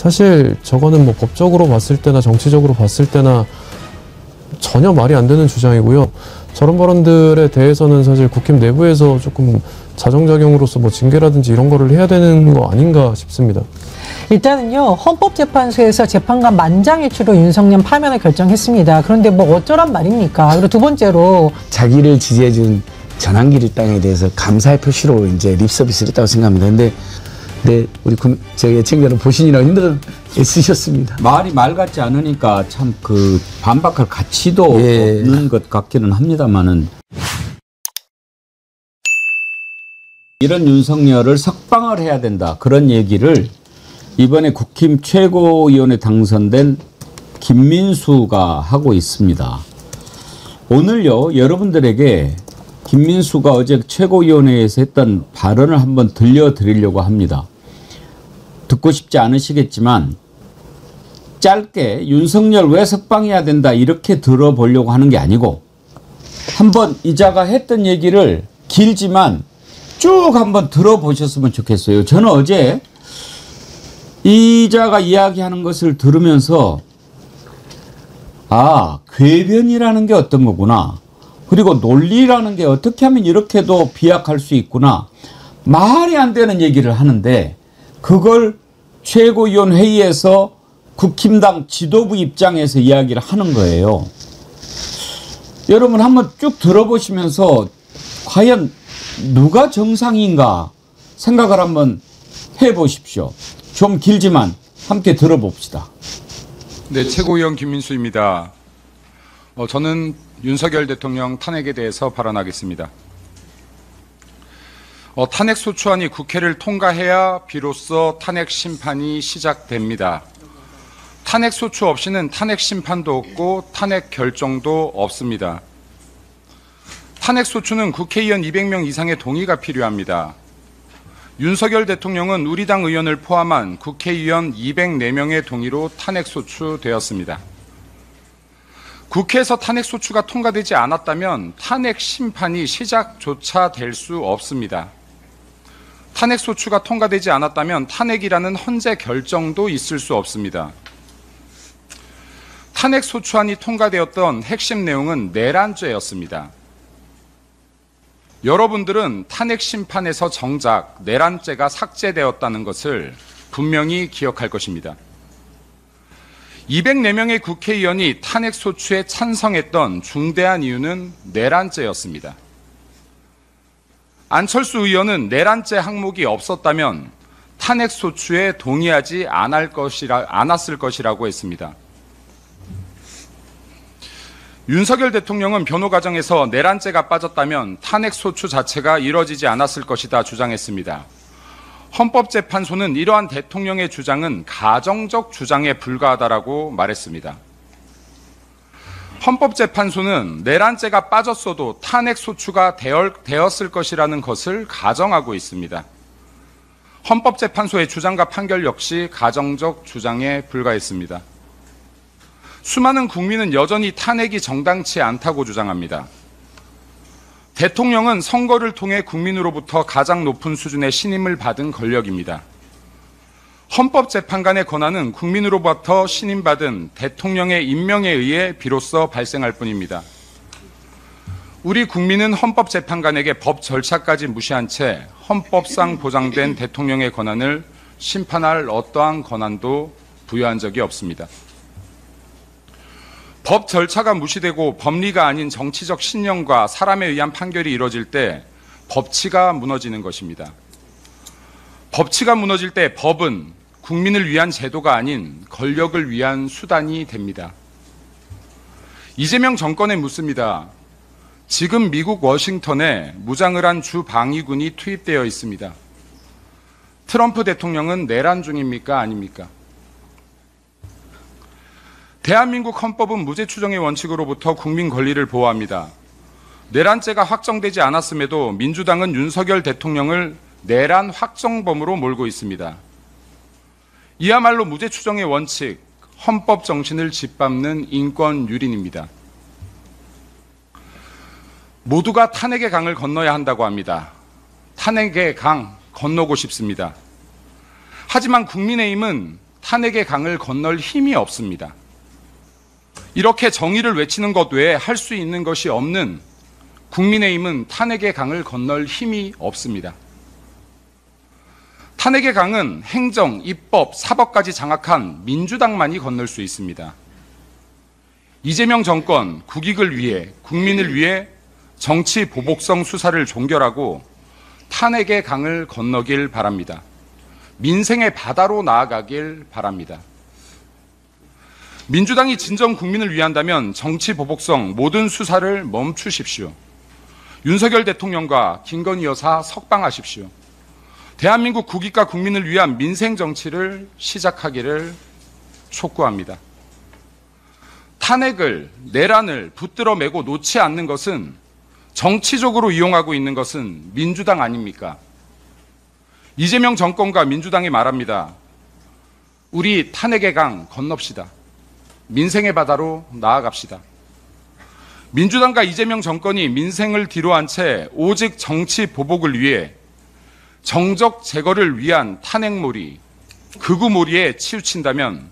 사실 저거는 뭐 법적으로 봤을 때나 정치적으로 봤을 때나 전혀 말이 안 되는 주장이고요. 저런 발언들에 대해서는 사실 국힘 내부에서 조금 자정작용으로서 뭐 징계라든지 이런 거를 해야 되는 거 아닌가 싶습니다. 일단은요, 헌법재판소에서 재판관 만장일치로 윤석열 파면을 결정했습니다. 그런데 뭐 어쩌란 말입니까? 그리고 두 번째로 자기를 지지해준 전환길 일당에 대해서 감사의 표시로 이제 립서비스를 했다고 생각합니다. 근데 우리 저희 애청자 여러분 보시느라 힘들어 애쓰셨습니다. 말이 말 같지 않으니까 참 그 반박할 가치도 없는 것 같기는 합니다만은 이런 윤석열을 석방을 해야 된다. 그런 얘기를 이번에 국힘 최고위원에 당선된 김민수가 하고 있습니다. 오늘요, 여러분들에게 김민수가 어제 최고위원회에서 했던 발언을 한번 들려드리려고 합니다. 듣고 싶지 않으시겠지만 짧게 윤석열 왜 석방해야 된다 이렇게 들어보려고 하는 게 아니고 한번 이자가 했던 얘기를 길지만 쭉 한번 들어보셨으면 좋겠어요. 저는 어제 이자가 이야기하는 것을 들으면서 궤변이라는 게 어떤 거구나. 그리고 논리라는 게 어떻게 하면 이렇게도 비약할 수 있구나. 말이 안 되는 얘기를 하는데 그걸 최고위원 회의에서 국힘당 지도부 입장에서 이야기를 하는 거예요. 여러분 한번 쭉 들어보시면서 과연 누가 정상인가 생각을 한번 해보십시오. 좀 길지만 함께 들어봅시다. 네, 최고위원 김민수입니다. 저는 윤석열 대통령 탄핵에 대해서 발언하겠습니다. 탄핵소추안이 국회를 통과해야 비로소 탄핵 심판이 시작됩니다. 탄핵소추 없이는 탄핵 심판도 없고 탄핵 결정도 없습니다. 탄핵소추는 국회의원 200명 이상의 동의가 필요합니다. 윤석열 대통령은 우리 당 의원을 포함한 국회의원 204명의 동의로 탄핵소추되었습니다. 국회에서 탄핵소추가 통과되지 않았다면 탄핵 심판이 시작조차 될 수 없습니다. 탄핵소추가 통과되지 않았다면 탄핵이라는 헌재 결정도 있을 수 없습니다. 탄핵소추안이 통과되었던 핵심 내용은 내란죄였습니다. 여러분들은 탄핵 심판에서 정작 내란죄가 삭제되었다는 것을 분명히 기억할 것입니다. 204명의 국회의원이 탄핵소추에 찬성했던 중대한 이유는 내란죄였습니다. 안철수 의원은 내란죄 항목이 없었다면 탄핵소추에 동의하지 않았을 것이라고 했습니다. 윤석열 대통령은 변호 과정에서 내란죄가 빠졌다면 탄핵소추 자체가 이뤄지지 않았을 것이다 주장했습니다. 헌법재판소는 이러한 대통령의 주장은 가정적 주장에 불과하다라고 말했습니다. 헌법재판소는 내란죄가 빠졌어도 탄핵소추가 되었을 것이라는 것을 가정하고 있습니다. 헌법재판소의 주장과 판결 역시 가정적 주장에 불과했습니다. 수많은 국민은 여전히 탄핵이 정당치 않다고 주장합니다. 대통령은 선거를 통해 국민으로부터 가장 높은 수준의 신임을 받은 권력입니다. 헌법재판관의 권한은 국민으로부터 신임받은 대통령의 임명에 의해 비로소 발생할 뿐입니다. 우리 국민은 헌법재판관에게 법 절차까지 무시한 채 헌법상 보장된 대통령의 권한을 심판할 어떠한 권한도 부여한 적이 없습니다. 법 절차가 무시되고 법리가 아닌 정치적 신념과 사람에 의한 판결이 이뤄질 때 법치가 무너지는 것입니다. 법치가 무너질 때 법은 국민을 위한 제도가 아닌 권력을 위한 수단이 됩니다. 이재명 정권에 묻습니다. 지금 미국 워싱턴에 무장을 한 주방위군이 투입되어 있습니다. 트럼프 대통령은 내란 중입니까? 아닙니까? 대한민국 헌법은 무죄 추정의 원칙으로부터 국민 권리를 보호합니다. 내란죄가 확정되지 않았음에도 민주당은 윤석열 대통령을 내란 확정범으로 몰고 있습니다. 이야말로 무죄 추정의 원칙, 헌법 정신을 짓밟는 인권 유린입니다. 모두가 탄핵의 강을 건너야 한다고 합니다. 탄핵의 강 건너고 싶습니다. 하지만 국민의힘은 탄핵의 강을 건널 힘이 없습니다. 이렇게 정의를 외치는 것 외에 할 수 있는 것이 없는 국민의힘은 탄핵의 강을 건널 힘이 없습니다. 탄핵의 강은 행정, 입법, 사법까지 장악한 민주당만이 건널 수 있습니다. 이재명 정권, 국익을 위해, 국민을 위해 정치 보복성 수사를 종결하고 탄핵의 강을 건너길 바랍니다. 민생의 바다로 나아가길 바랍니다. 민주당이 진정 국민을 위한다면 정치 보복성 모든 수사를 멈추십시오. 윤석열 대통령과 김건희 여사 석방하십시오. 대한민국 국익과 국민을 위한 민생 정치를 시작하기를 촉구합니다. 탄핵을, 내란을 붙들어 매고 놓지 않는 것은 정치적으로 이용하고 있는 것은 민주당 아닙니까? 이재명 정권과 민주당이 말합니다. 우리 탄핵의 강 건넙시다. 민생의 바다로 나아갑시다. 민주당과 이재명 정권이 민생을 뒤로한 채 오직 정치 보복을 위해 정적 제거를 위한 탄핵몰이, 극우몰이에 치우친다면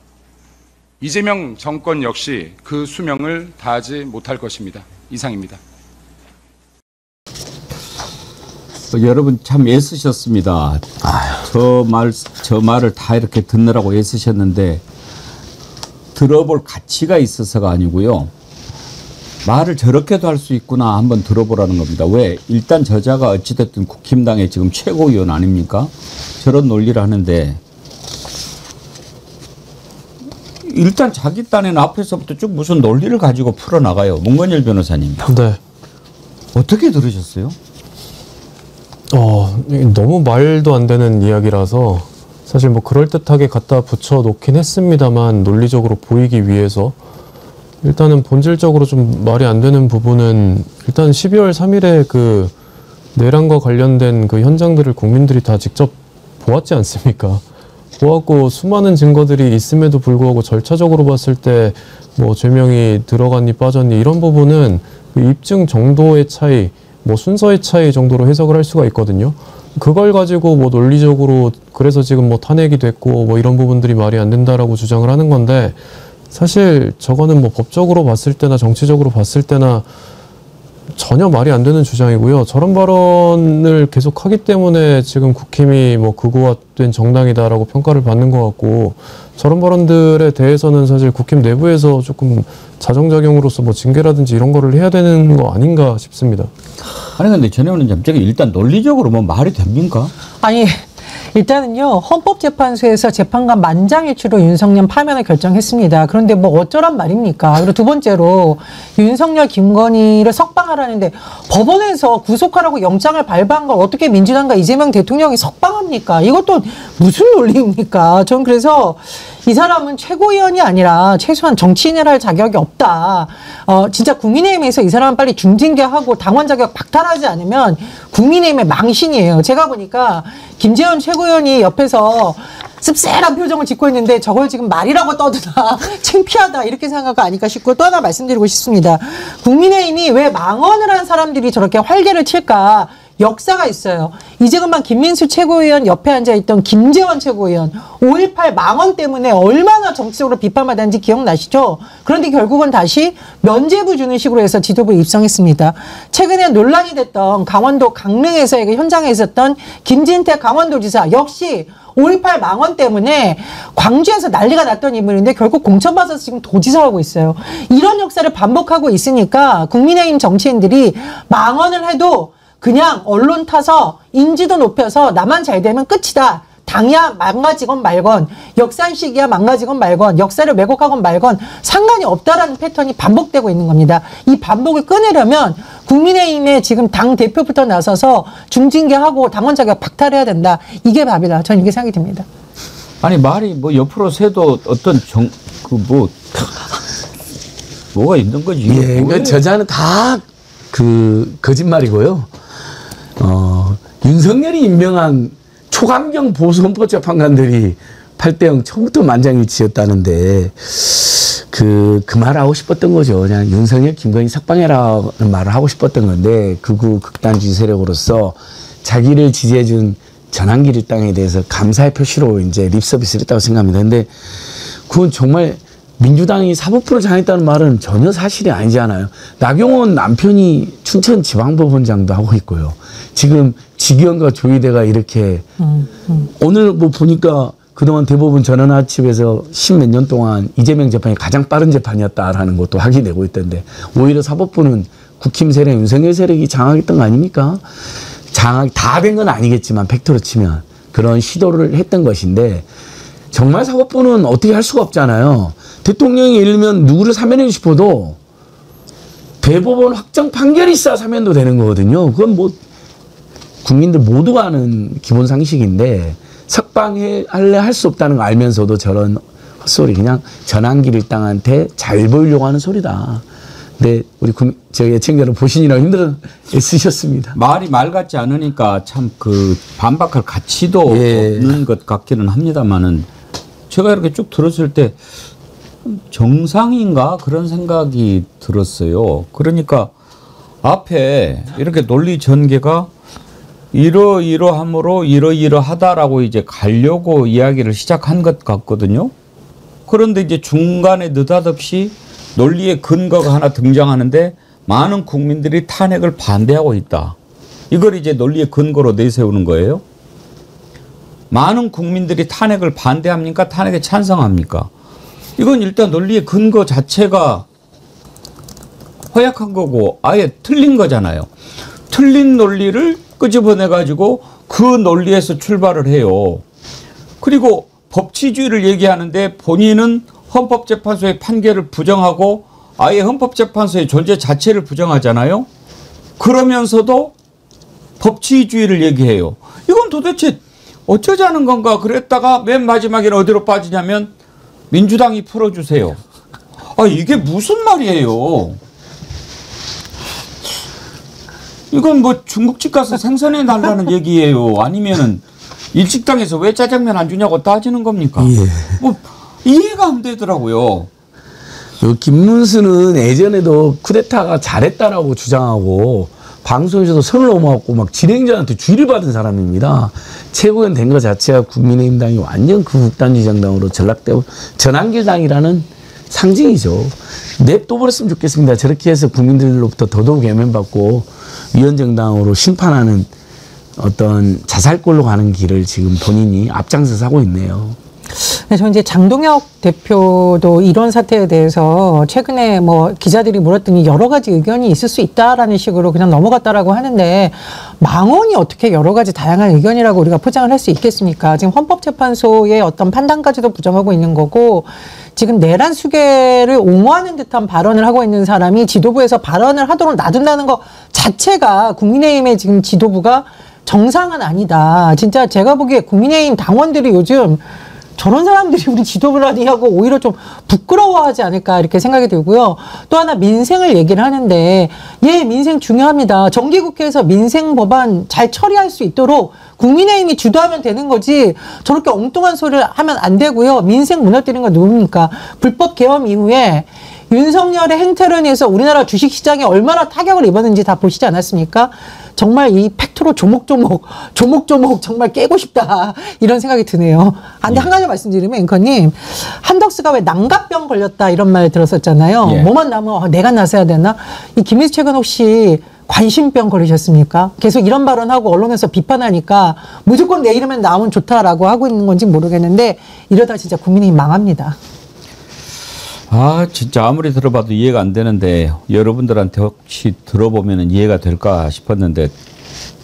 이재명 정권 역시 그 수명을 다하지 못할 것입니다. 이상입니다. 여러분 참 애쓰셨습니다. 저 말을 다 이렇게 듣느라고 애쓰셨는데 들어볼 가치가 있어서가 아니고요. 말을 저렇게도 할 수 있구나 한번 들어보라는 겁니다. 왜? 일단 저자가 어찌됐든 국힘당의 지금 최고위원 아닙니까? 저런 논리를 하는데 일단 자기 딴에는 앞에서부터 쭉 무슨 논리를 가지고 풀어나가요. 문건열 변호사님. 네. 어떻게 들으셨어요? 너무 말도 안 되는 이야기라서 사실 뭐 그럴듯하게 갖다 붙여 놓긴 했습니다만 논리적으로 보이기 위해서 일단은 본질적으로 좀 말이 안 되는 부분은 일단 12월 3일에 그 내란과 관련된 그 현장들을 국민들이 다 직접 보았지 않습니까? 보았고 수많은 증거들이 있음에도 불구하고 절차적으로 봤을 때 뭐 죄명이 들어갔니 빠졌니 이런 부분은 그 입증 정도의 차이, 뭐 순서의 차이 정도로 해석을 할 수가 있거든요. 그걸 가지고 뭐 논리적으로 그래서 지금 뭐 탄핵이 됐고 뭐 이런 부분들이 말이 안 된다라고 주장을 하는 건데 사실 저거는 뭐 법적으로 봤을 때나 정치적으로 봤을 때나 전혀 말이 안 되는 주장이고요. 저런 발언을 계속 하기 때문에 지금 국힘이 뭐 극우화된 정당이다라고 평가를 받는 것 같고 저런 발언들에 대해서는 사실 국힘 내부에서 조금 자정작용으로서 뭐 징계라든지 이런 거를 해야 되는 거 아닌가 싶습니다. 아니 근데 전혜원 원장님 일단 논리적으로 뭐 말이 됩니까? 아니 일단은요 헌법재판소에서 재판관 만장일치로 윤석열 파면을 결정했습니다. 그런데 뭐 어쩌란 말입니까? 그리고 두 번째로 윤석열 김건희를 석방하라는데 법원에서 구속하라고 영장을 발부한 걸 어떻게 민주당과 이재명 대통령이 석방합니까? 이것도 무슨 논리입니까? 전 그래서 이 사람은 최고위원이 아니라 최소한 정치인을 할 자격이 없다. 진짜 국민의힘에서 이 사람은 빨리 중징계하고 당원 자격 박탈하지 않으면 국민의힘의 망신이에요. 제가 보니까 김재원 최고위원이 옆에서 씁쓸한 표정을 짓고 있는데 저걸 지금 말이라고 떠드나 창피하다 이렇게 생각가 아닐까 싶고 또 하나 말씀드리고 싶습니다. 국민의힘이 왜 망언을 한 사람들이 저렇게 활개를 칠까? 역사가 있어요. 이재금만 김민수 최고위원 옆에 앉아있던 김재원 최고위원 5.18 망언 때문에 얼마나 정치적으로 비판받았는지 기억나시죠? 그런데 결국은 다시 면죄부 주는 식으로 해서 지도부에 입성했습니다. 최근에 논란이 됐던 강원도 강릉에서의 그 현장에 있었던 김진태 강원도지사 역시 5.18 망언 때문에 광주에서 난리가 났던 인물인데 결국 공천받아서 지금 도지사하고 있어요. 이런 역사를 반복하고 있으니까 국민의힘 정치인들이 망언을 해도 그냥 언론 타서 인지도 높여서 나만 잘 되면 끝이다. 당이야 망가지건 말건 역사인식이야 망가지건 말건 역사를 왜곡하건 말건 상관이 없다라는 패턴이 반복되고 있는 겁니다. 이 반복을 끊으려면 국민의힘의 지금 당 대표부터 나서서 중징계하고 당원 자격 박탈해야 된다. 이게 답이다. 저는 이게 생각이 듭니다. 아니 말이 뭐 옆으로 새도 어떤 뭐가 있는 거지. 예, 그러니까 저자는 다 거짓말이고요. 윤석열이 임명한 초강경 보수 헌법재판관들이 8대0 처음부터 만장일치였다는데 그 말하고 싶었던 거죠. 그냥 윤석열 김건희 석방해라는 말을 하고 싶었던 건데 극우 극단주의 세력으로서 자기를 지지해준 전환길 일당에 대해서 감사의 표시로 이제 립서비스를 했다고 생각합니다. 근데 그건 정말 민주당이 사법부를 장악했다는 말은 전혀 사실이 아니잖아요. 나경원 남편이 춘천지방법원장도 하고 있고요. 지금 지기현과 조희대가 이렇게 오늘 뭐 보니까 그동안 대법원 전원화칩에서 10몇 년 동안 이재명 재판이 가장 빠른 재판이었다라는 것도 확인되고 있던데 오히려 사법부는 국힘 세력, 윤석열 세력이 장악했던 거 아닙니까? 장악이 다 된 건 아니겠지만 팩트로 치면 그런 시도를 했던 것인데 정말 사법부는 어떻게 할 수가 없잖아요. 대통령이 예를 들면 누구를 사면하고 싶어도 대법원 확정 판결이 있어야 사면도 되는 거거든요. 그건 뭐 국민들 모두가 아는 기본 상식인데 석방할래 할 수 없다는 거 알면서도 저런 헛소리 그냥 전환길 일당한테 잘 보이려고 하는 소리다. 근데 우리 저희 애청자는 보시느라 힘들어 애쓰셨습니다. 말이 말 같지 않으니까 참 그 반박할 가치도 예. 없는 것 같기는 합니다만은 제가 이렇게 쭉 들었을 때 정상인가 그런 생각이 들었어요. 그러니까 앞에 이렇게 논리 전개가 이러이러함으로 이러이러하다라고 이제 가려고 이야기를 시작한 것 같거든요. 그런데 이제 중간에 느닷없이 논리의 근거가 하나 등장하는데 많은 국민들이 탄핵을 반대하고 있다. 이걸 이제 논리의 근거로 내세우는 거예요. 많은 국민들이 탄핵을 반대합니까? 탄핵에 찬성합니까? 이건 일단 논리의 근거 자체가 허약한 거고 아예 틀린 거잖아요. 틀린 논리를 끄집어내가지고 그 논리에서 출발을 해요. 그리고 법치주의를 얘기하는데 본인은 헌법재판소의 판결을 부정하고 아예 헌법재판소의 존재 자체를 부정하잖아요. 그러면서도 법치주의를 얘기해요. 이건 도대체 어쩌자는 건가 그랬다가 맨 마지막에는 어디로 빠지냐면 민주당이 풀어주세요. 아 이게 무슨 말이에요. 이건 뭐 중국집 가서 생선해 달라는 얘기예요. 아니면은 일식당에서 왜 짜장면 안 주냐고 따지는 겁니까? 예. 뭐 이해가 안 되더라고요. 김문수는 예전에도 쿠데타가 잘했다라고 주장하고 방송에서도 선을 넘어갔고 막 진행자한테 주의를 받은 사람입니다. 최고위원 된 것 자체가 국민의힘 당이 완전 극단주의 정당으로 전락되고 전환길당이라는 상징이죠. 냅둬버렸으면 좋겠습니다. 저렇게 해서 국민들로부터 더더욱 외면받고 위헌정당으로 심판하는 어떤 자살골로 가는 길을 지금 본인이 앞장서서 하고 있네요. 네, 저 이제 장동혁 대표도 이런 사태에 대해서 최근에 뭐 기자들이 물었더니 여러 가지 의견이 있을 수 있다라는 식으로 그냥 넘어갔다라고 하는데 망언이 어떻게 여러 가지 다양한 의견이라고 우리가 포장을 할 수 있겠습니까? 지금 헌법재판소의 어떤 판단까지도 부정하고 있는 거고 지금 내란 수계를 옹호하는 듯한 발언을 하고 있는 사람이 지도부에서 발언을 하도록 놔둔다는 것 자체가 국민의힘의 지금 지도부가 정상은 아니다. 진짜 제가 보기에 국민의힘 당원들이 요즘 저런 사람들이 우리 지도부를 하고 오히려 좀 부끄러워하지 않을까 이렇게 생각이 들고요. 또 하나 민생을 얘기를 하는데 예, 민생 중요합니다. 정기국회에서 민생 법안 잘 처리할 수 있도록 국민의힘이 주도하면 되는 거지 저렇게 엉뚱한 소리를 하면 안 되고요. 민생 무너뜨리는 건 누굽니까? 불법 계엄 이후에 윤석열의 행태로 인해서 우리나라 주식시장이 얼마나 타격을 입었는지 다 보시지 않았습니까? 정말 이 팩트로 조목조목 정말 깨고 싶다 이런 생각이 드네요. 근데 한 가지 말씀드리면 앵커님 한덕수가 왜 난각병 걸렸다 이런 말 들었었잖아요. 예. 뭐만 나면 내가 나서야 되나? 이 김민수 최근 혹시 관심병 걸리셨습니까? 계속 이런 발언하고 언론에서 비판하니까 무조건 내 이름엔 나오면 좋다라고 하고 있는 건지 모르겠는데 이러다 진짜 국민이 망합니다. 아 진짜 아무리 들어봐도 이해가 안 되는데 여러분들한테 혹시 들어보면 이해가 될까 싶었는데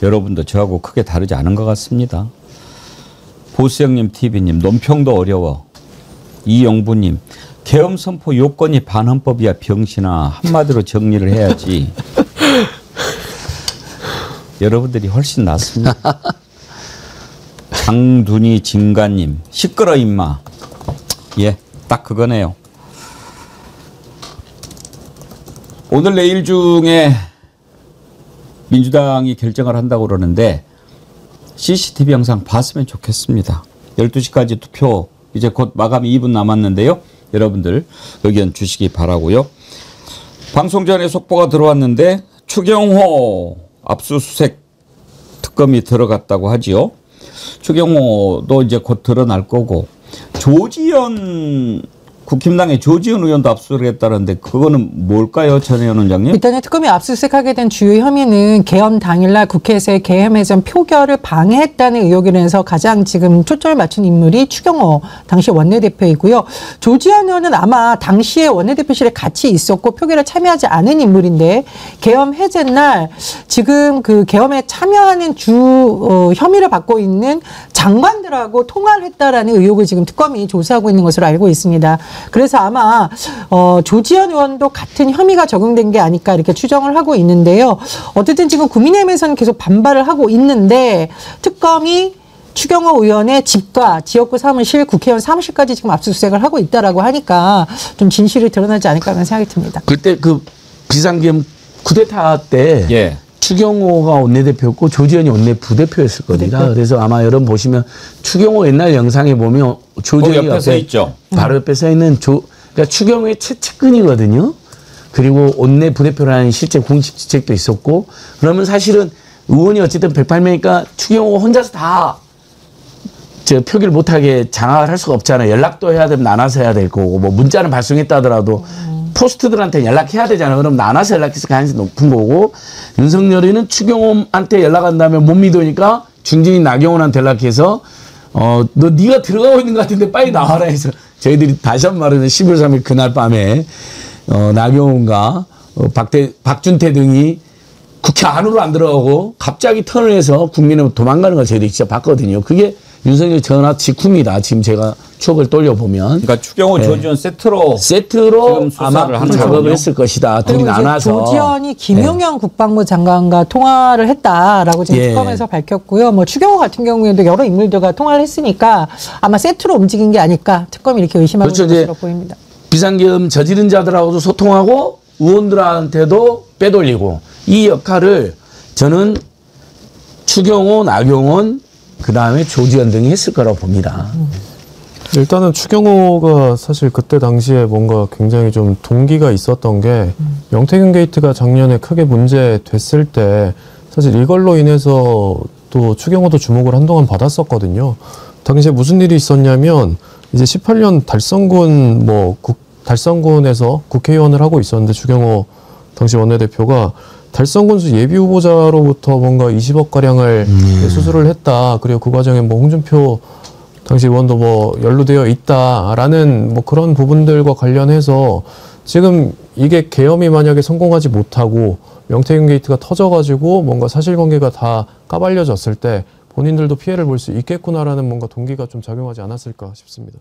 여러분도 저하고 크게 다르지 않은 것 같습니다. 보수형님 TV님 논평도 어려워. 이영부님 계엄 선포 요건이 반헌법이야 병신아. 한마디로 정리를 해야지. 여러분들이 훨씬 낫습니다. 장둔이 진가님 시끄러 임마. 예, 딱 그거네요. 오늘 내일 중에 민주당이 결정을 한다고 그러는데 CCTV 영상 봤으면 좋겠습니다. 12시까지 투표 이제 곧 마감이 2분 남았는데요. 여러분들 의견 주시기 바라고요. 방송 전에 속보가 들어왔는데 추경호 압수수색 특검이 들어갔다고 하지요. 추경호도 이제 곧 드러날 거고 조지현 국힘당의 조지현 의원도 압수를 했다는데 그거는 뭘까요, 전혜연 원장님? 일단은 특검이 압수수색하게 된 주요 혐의는 개헌 당일날 국회에서의 개헌회전 표결을 방해했다는 의혹이라서 가장 지금 초점을 맞춘 인물이 추경호 당시 원내대표이고요. 조지현 의원은 아마 당시에 원내대표실에 같이 있었고 표결에 참여하지 않은 인물인데 개헌 해제 날 지금 그 개헌에 참여하는 혐의를 받고 있는 장관들하고 통화를 했다라는 의혹을 지금 특검이 조사하고 있는 것으로 알고 있습니다. 그래서 아마 조지현 의원도 같은 혐의가 적용된 게 아닐까 이렇게 추정을 하고 있는데요. 어쨌든 지금 국민의힘에서는 계속 반발을 하고 있는데 특검이 추경호 의원의 집과 지역구 사무실, 국회의원 사무실까지 지금 압수수색을 하고 있다라고 하니까 좀 진실이 드러나지 않을까 하는 생각이 듭니다. 그때 그 비상계엄 쿠데타 때 예. 추경호가 원내대표였고 조지현이 원내부대표였을 겁니다. 부대표. 그래서 아마 여러분 보시면 추경호 옛날 영상에 보면 조지현이 옆에 서 있죠. 바로 옆에 서 있는 그러니까 추경호의 최측근이거든요. 그리고 원내부대표라는 실제 공식 직책도 있었고 그러면 사실은 의원이 어쨌든 108명이니까 추경호 혼자서 다 표기를 못하게 장악을 할 수가 없잖아요. 연락도 해야 되면 나눠서 해야 될 거고 뭐 문자는 발송했다 하더라도 포스트들한테 연락해야 되잖아요. 그럼 나눠서 연락해서 가능성이 높은 거고 윤석열이는 추경호한테 연락한다면 못 믿으니까 중진인 나경원한테 연락해서 너 네가 들어가고 있는 것 같은데 빨리 나와라 해서 저희들이 다시 한 번 말하면 11월 3일 그날 밤에 나경원과 박준태 등이 국회 안으로 안 들어가고 갑자기 턴을 해서 국민을 도망가는 걸 저희들이 진짜 봤거든요. 그게 윤석열 전화 직후입니다. 지금 제가 추억을 돌려보면. 그러니까 추경호 조지현 세트로 세트로 지금 아마 수사를 하는 작업을 거군요. 했을 것이다. 둘이 그리고 이제 나눠서. 조지현이 김용현 국방부 장관과 통화를 했다라고 지금 예. 특검에서 밝혔고요. 뭐 추경호 같은 경우에도 여러 인물들과 통화를 했으니까 아마 세트로 움직인 게 아닐까 특검이 이렇게 의심하고 그렇죠. 있는 이제 것으로 보입니다. 비상계엄 저지른 자들하고도 소통하고 의원들한테도 빼돌리고 이 역할을 저는 추경호, 나경원, 그 다음에 조지현 등이 했을 거라고 봅니다. 일단은 추경호가 사실 그때 당시에 뭔가 굉장히 좀 동기가 있었던 게 명태균 게이트가 작년에 크게 문제됐을 때 사실 이걸로 인해서 또 추경호도 주목을 한동안 받았었거든요. 당시에 무슨 일이 있었냐면 이제 18년 달성군 달성군에서 국회의원을 하고 있었는데 추경호 당시 원내대표가 달성군수 예비 후보자로부터 뭔가 20억 가량을 수수를 했다. 그리고 그 과정에 뭐 홍준표 당시 의원도 뭐 연루되어 있다라는 뭐 그런 부분들과 관련해서 지금 이게 계엄이 만약에 성공하지 못하고 명태균 게이트가 터져가지고 뭔가 사실관계가 다 까발려졌을 때 본인들도 피해를 볼 수 있겠구나라는 뭔가 동기가 좀 작용하지 않았을까 싶습니다.